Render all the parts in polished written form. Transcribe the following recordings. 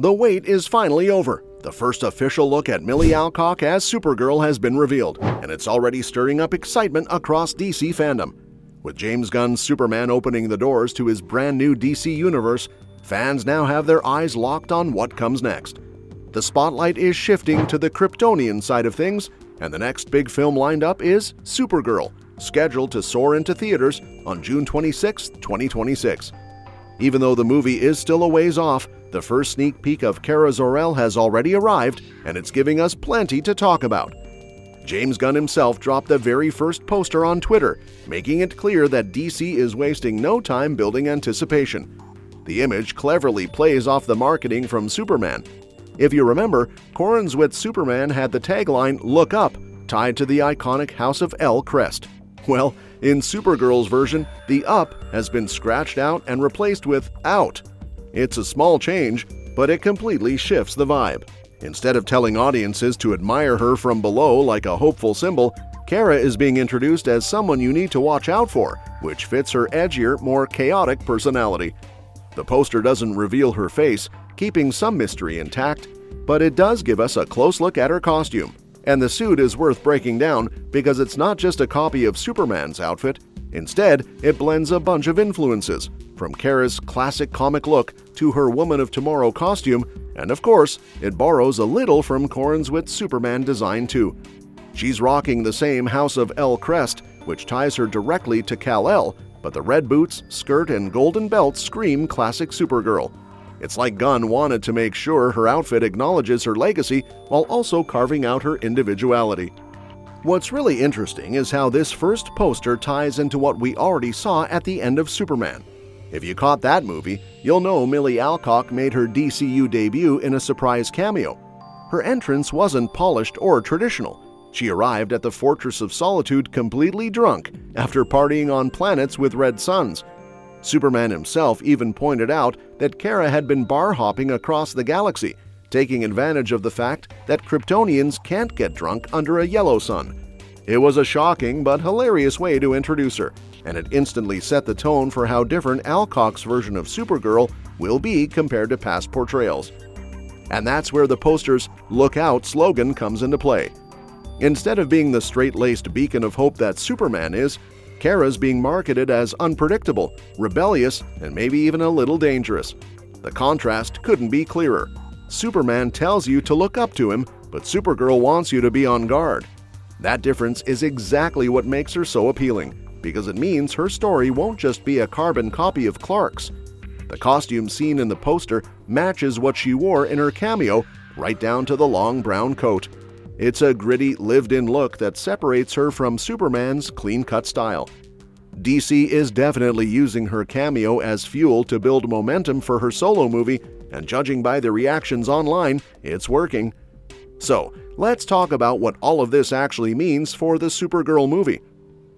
The wait is finally over. The first official look at Millie Alcock as Supergirl has been revealed, and it's already stirring up excitement across DC fandom. With James Gunn's Superman opening the doors to his brand new DC universe, fans now have their eyes locked on what comes next. The spotlight is shifting to the Kryptonian side of things, and the next big film lined up is Supergirl, scheduled to soar into theaters on June 26, 2026. Even though the movie is still a ways off, the first sneak peek of Kara Zor-El has already arrived, and it's giving us plenty to talk about. James Gunn himself dropped the very first poster on Twitter, making it clear that DC is wasting no time building anticipation. The image cleverly plays off the marketing from Superman. If you remember, Corrinswit's Superman had the tagline "Look Up" tied to the iconic House of El crest. Well, in Supergirl's version, the "up" has been scratched out and replaced with "out." It's a small change, but it completely shifts the vibe. Instead of telling audiences to admire her from below like a hopeful symbol, Kara is being introduced as someone you need to watch out for, which fits her edgier, more chaotic personality. The poster doesn't reveal her face, keeping some mystery intact, but it does give us a close look at her costume. And the suit is worth breaking down because it's not just a copy of Superman's outfit. Instead, it blends a bunch of influences, from Kara's classic comic look to her Woman of Tomorrow costume, and of course, it borrows a little from Corrinswit's Superman design too. She's rocking the same House of El crest, which ties her directly to Kal-El, but the red boots, skirt, and golden belt scream classic Supergirl. It's like Gunn wanted to make sure her outfit acknowledges her legacy while also carving out her individuality. What's really interesting is how this first poster ties into what we already saw at the end of Superman. If you caught that movie, you'll know Millie Alcock made her DCU debut in a surprise cameo. Her entrance wasn't polished or traditional. She arrived at the Fortress of Solitude completely drunk after partying on planets with red suns. Superman himself even pointed out that Kara had been bar hopping across the galaxy, taking advantage of the fact that Kryptonians can't get drunk under a yellow sun. It was a shocking but hilarious way to introduce her, and it instantly set the tone for how different Alcock's version of Supergirl will be compared to past portrayals. And that's where the poster's "Look Out" slogan comes into play. Instead of being the straight-laced beacon of hope that Superman is, Kara's being marketed as unpredictable, rebellious, and maybe even a little dangerous. The contrast couldn't be clearer. Superman tells you to look up to him, but Supergirl wants you to be on guard. That difference is exactly what makes her so appealing, because it means her story won't just be a carbon copy of Clark's. The costume seen in the poster matches what she wore in her cameo, right down to the long brown coat. It's a gritty, lived-in look that separates her from Superman's clean-cut style. DC is definitely using her cameo as fuel to build momentum for her solo movie, and judging by the reactions online, it's working. So, let's talk about what all of this actually means for the Supergirl movie.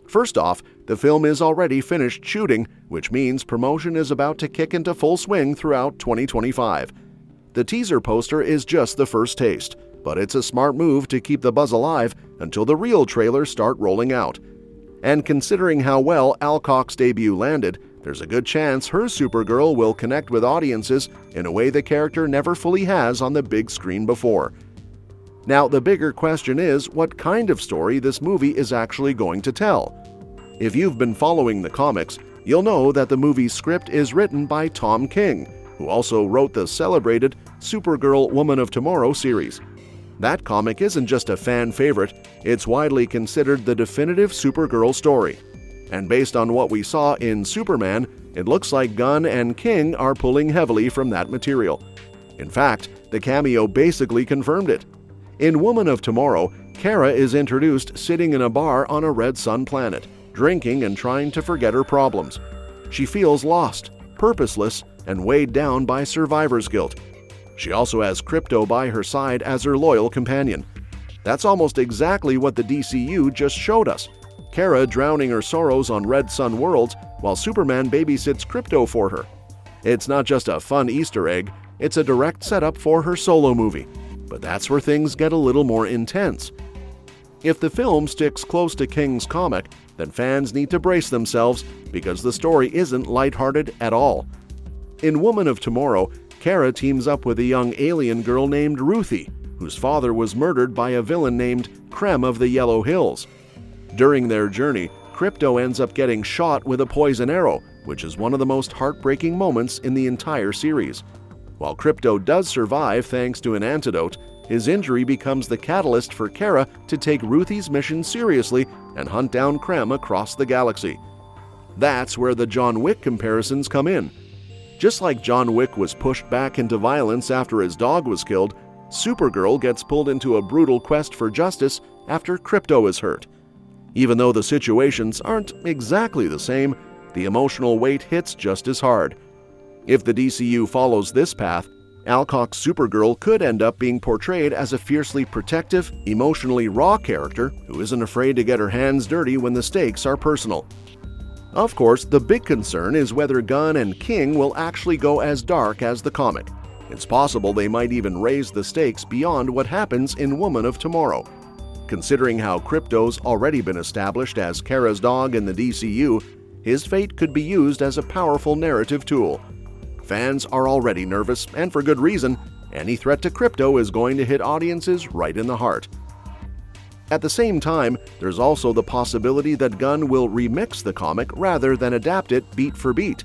First off, the film is already finished shooting, which means promotion is about to kick into full swing throughout 2025. The teaser poster is just the first taste, but it's a smart move to keep the buzz alive until the real trailers start rolling out. And considering how well Alcock's debut landed, there's a good chance her Supergirl will connect with audiences in a way the character never fully has on the big screen before. Now, the bigger question is what kind of story this movie is actually going to tell. If you've been following the comics, you'll know that the movie's script is written by Tom King, who also wrote the celebrated Supergirl Woman of Tomorrow series. That comic isn't just a fan favorite, it's widely considered the definitive Supergirl story. And based on what we saw in Superman, it looks like Gunn and King are pulling heavily from that material. In fact, the cameo basically confirmed it. In Woman of Tomorrow, Kara is introduced sitting in a bar on a red sun planet, drinking and trying to forget her problems. She feels lost, purposeless, and weighed down by survivor's guilt. She also has Krypto by her side as her loyal companion. That's almost exactly what the DCU just showed us. Kara drowning her sorrows on red sun worlds while Superman babysits Krypto for her. It's not just a fun Easter egg, it's a direct setup for her solo movie. But that's where things get a little more intense. If the film sticks close to King's comic, then fans need to brace themselves because the story isn't lighthearted at all. In Woman of Tomorrow, Kara teams up with a young alien girl named Ruthie, whose father was murdered by a villain named Krem of the Yellow Hills. During their journey, Krypto ends up getting shot with a poison arrow, which is one of the most heartbreaking moments in the entire series. While Krypto does survive thanks to an antidote, his injury becomes the catalyst for Kara to take Ruthie's mission seriously and hunt down Krem across the galaxy. That's where the John Wick comparisons come in. Just like John Wick was pushed back into violence after his dog was killed, Supergirl gets pulled into a brutal quest for justice after Krypto is hurt. Even though the situations aren't exactly the same, the emotional weight hits just as hard. If the DCU follows this path, Alcock's Supergirl could end up being portrayed as a fiercely protective, emotionally raw character who isn't afraid to get her hands dirty when the stakes are personal. Of course, the big concern is whether Gunn and King will actually go as dark as the comic. It's possible they might even raise the stakes beyond what happens in Woman of Tomorrow. Considering how Krypto's already been established as Kara's dog in the DCU, his fate could be used as a powerful narrative tool. Fans are already nervous, and for good reason. Any threat to Krypto is going to hit audiences right in the heart. At the same time, there's also the possibility that Gunn will remix the comic rather than adapt it beat for beat.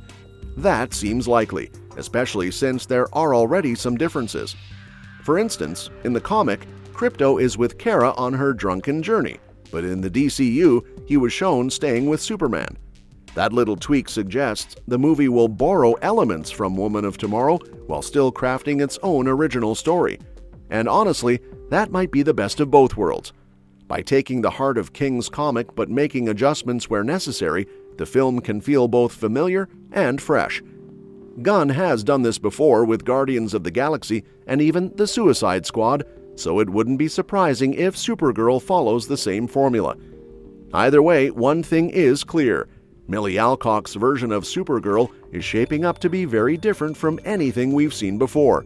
That seems likely, especially since there are already some differences. For instance, in the comic, Krypto is with Kara on her drunken journey, but in the DCU, he was shown staying with Superman. That little tweak suggests the movie will borrow elements from Woman of Tomorrow while still crafting its own original story. And honestly, that might be the best of both worlds. By taking the heart of King's comic but making adjustments where necessary, the film can feel both familiar and fresh. Gunn has done this before with Guardians of the Galaxy and even The Suicide Squad, so it wouldn't be surprising if Supergirl follows the same formula. Either way, one thing is clear. Millie Alcock's version of Supergirl is shaping up to be very different from anything we've seen before.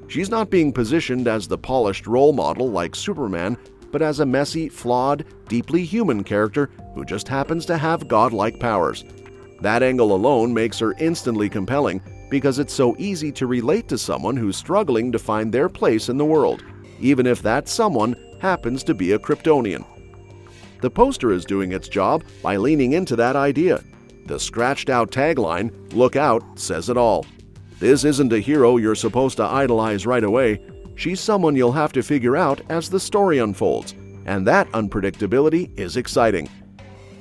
She's not being positioned as the polished role model like Superman, but as a messy, flawed, deeply human character who just happens to have godlike powers. That angle alone makes her instantly compelling because it's so easy to relate to someone who's struggling to find their place in the world, even if that someone happens to be a Kryptonian. The poster is doing its job by leaning into that idea. The scratched-out tagline, "Look out," says it all. This isn't a hero you're supposed to idolize right away. She's someone you'll have to figure out as the story unfolds, and that unpredictability is exciting.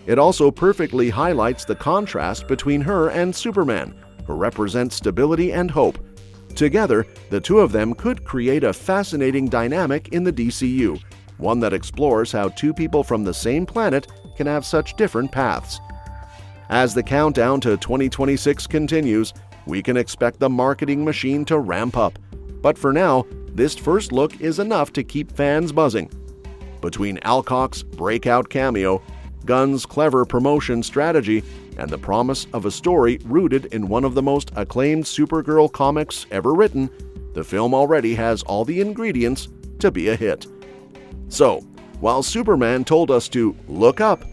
It also perfectly highlights the contrast between her and Superman, who represents stability and hope. Together, the two of them could create a fascinating dynamic in the DCU, one that explores how two people from the same planet can have such different paths. As the countdown to 2026 continues, we can expect the marketing machine to ramp up. But for now, this first look is enough to keep fans buzzing. Between Alcock's breakout cameo, Gunn's clever promotion strategy, and the promise of a story rooted in one of the most acclaimed Supergirl comics ever written, the film already has all the ingredients to be a hit. So, while Superman told us to look up,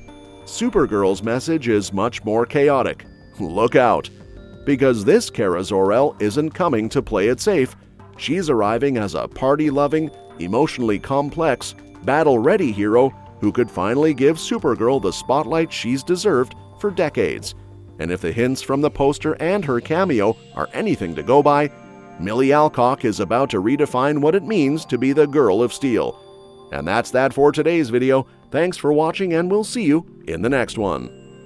Supergirl's message is much more chaotic. Look out! Because this Kara Zor-El isn't coming to play it safe. She's arriving as a party-loving, emotionally complex, battle-ready hero who could finally give Supergirl the spotlight she's deserved for decades. And if the hints from the poster and her cameo are anything to go by, Millie Alcock is about to redefine what it means to be the Girl of Steel. And that's that for today's video. Thanks for watching, and we'll see you in the next one.